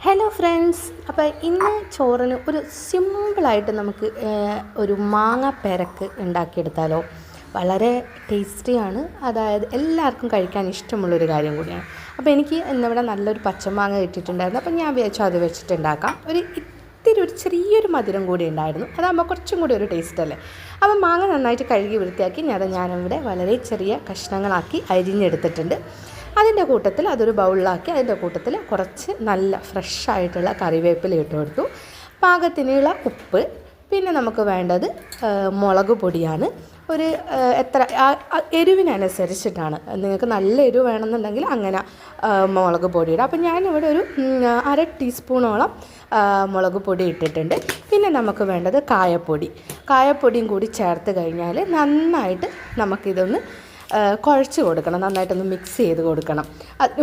Hello friends, അപ്പോൾ ഇന്ന് ചോറിന് ഒരു സിമ്പിളായിട്ട് നമുക്ക് ഒരു മാങ്ങ പെരക്ക് ഉണ്ടാക്കിയെടുത്താലോ. വളരെ ടേസ്റ്റിയാണ്, അതായത് എല്ലാവർക്കും കഴിക്കാൻ ഇഷ്ടമുള്ളൊരു കാര്യം കൂടിയാണ്. അപ്പോൾ എനിക്ക് ഇന്നിവിടെ നല്ലൊരു പച്ചമാങ്ങ കിട്ടിയിട്ടുണ്ടായിരുന്നു. അപ്പോൾ ഞാൻ വിചാരിച്ചു അത് വെച്ചിട്ടുണ്ടാക്കാം. ഒരു ചെറിയൊരു മധുരം കൂടി ഉണ്ടായിരുന്നു. അതാകുമ്പോൾ കുറച്ചും കൂടി ഒരു ടേസ്റ്റ് അല്ലേ. അപ്പോൾ മാങ്ങ നന്നായിട്ട് കഴുകി വൃത്തിയാക്കി ഞാനിവിടെ വളരെ ചെറിയ കഷ്ണങ്ങളാക്കി അരിഞ്ഞെടുത്തിട്ടുണ്ട്. അതിൻ്റെ കൂട്ടത്തിൽ അതൊരു ബൗളിലാക്കി അതിൻ്റെ കൂട്ടത്തിൽ കുറച്ച് നല്ല ഫ്രഷായിട്ടുള്ള കറിവേപ്പില ഇട്ട് കൊടുത്തു. പാകത്തിനുള്ള ഉപ്പ്, പിന്നെ നമുക്ക് വേണ്ടത് മുളക് പൊടിയാണ്. ഒരു എത്ര എരിവിനനുസരിച്ചിട്ടാണ്. നിങ്ങൾക്ക് നല്ല എരിവ് വേണമെന്നുണ്ടെങ്കിൽ അങ്ങനെ മുളക് പൊടി ഇടാം. അപ്പം ഞാനിവിടെ ഒരു 1/2 ടീസ്പൂണോളം മുളക് പൊടി ഇട്ടിട്ടുണ്ട്. പിന്നെ നമുക്ക് വേണ്ടത് കായപ്പൊടിയും കൂടി ചേർത്ത് കഴിഞ്ഞാൽ നന്നായിട്ട് നമുക്കിതൊന്ന് കുഴച്ച് കൊടുക്കണം. നന്നായിട്ടൊന്ന് മിക്സ് ചെയ്ത് കൊടുക്കണം.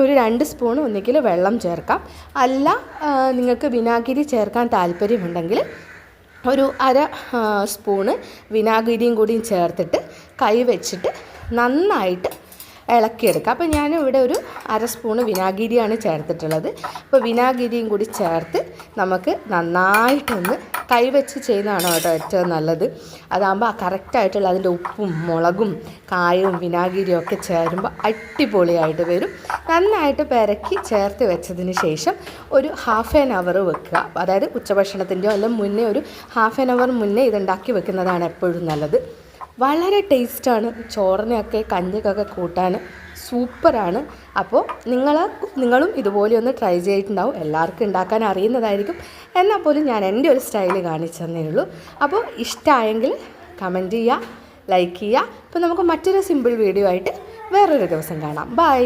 ഒരു 2 സ്പൂൺ ഒന്നുകിൽ വെള്ളം ചേർക്കാം, അല്ല നിങ്ങൾക്ക് വിനാഗിരി ചേർക്കാൻ താല്പര്യമുണ്ടെങ്കിൽ ഒരു 1/2 സ്പൂണ് വിനാഗിരിയും കൂടിയും ചേർത്തിട്ട് കൈ വെച്ചിട്ട് നന്നായിട്ട് ഇളക്കിയെടുക്കുക. അപ്പോൾ ഞാനിവിടെ ഒരു 1/2 സ്പൂണ് വിനാഗിരിയാണ് ചേർത്തിട്ടുള്ളത്. അപ്പോൾ വിനാഗിരിയും കൂടി ചേർത്ത് നമുക്ക് നന്നായിട്ടൊന്ന് കൈവച്ച് ചെയ്യുന്നതാണ് കേട്ടോ ഏറ്റവും നല്ലത്. അതാകുമ്പോൾ കറക്റ്റായിട്ടുള്ള അതിൻ്റെ ഉപ്പും മുളകും കായവും വിനാഗിരിയും ഒക്കെ ചേരുമ്പോൾ അടിപൊളിയായിട്ട് വരും. നന്നായിട്ട് പെരക്കി ചേർത്ത് വെച്ചതിന് ശേഷം ഒരു 1/2 അവർ വെക്കുക. അതായത് ഉച്ചഭക്ഷണത്തിൻ്റെയോ അല്ലെങ്കിൽ മുന്നേ ഒരു 1/2 അവർ മുന്നേ ഇതുണ്ടാക്കി വെക്കുന്നതാണ് എപ്പോഴും നല്ലത്. വളരെ ടേസ്റ്റാണ്. ചോറിനെയൊക്കെ കഞ്ഞിക്കൊക്കെ കൂട്ടാൻ സൂപ്പറാണ്. അപ്പോൾ നിങ്ങളും ഇതുപോലെ ഒന്ന് ട്രൈ ചെയ്തിട്ടുണ്ടാവും. എല്ലാവർക്കും ഉണ്ടാക്കാൻ അറിയുന്നതായിരിക്കും. എന്നാൽ പോലും ഞാൻ എൻ്റെ ഒരു സ്റ്റൈല് കാണിച്ചു തന്നേ ഉള്ളൂ. അപ്പോൾ ഇഷ്ടമായെങ്കിൽ കമൻറ്റ് ചെയ്യുക, ലൈക്ക് ചെയ്യുക. അപ്പോൾ നമുക്ക് മറ്റൊരു സിമ്പിൾ വീഡിയോ ആയിട്ട് വേറൊരു ദിവസം കാണാം. ബൈ.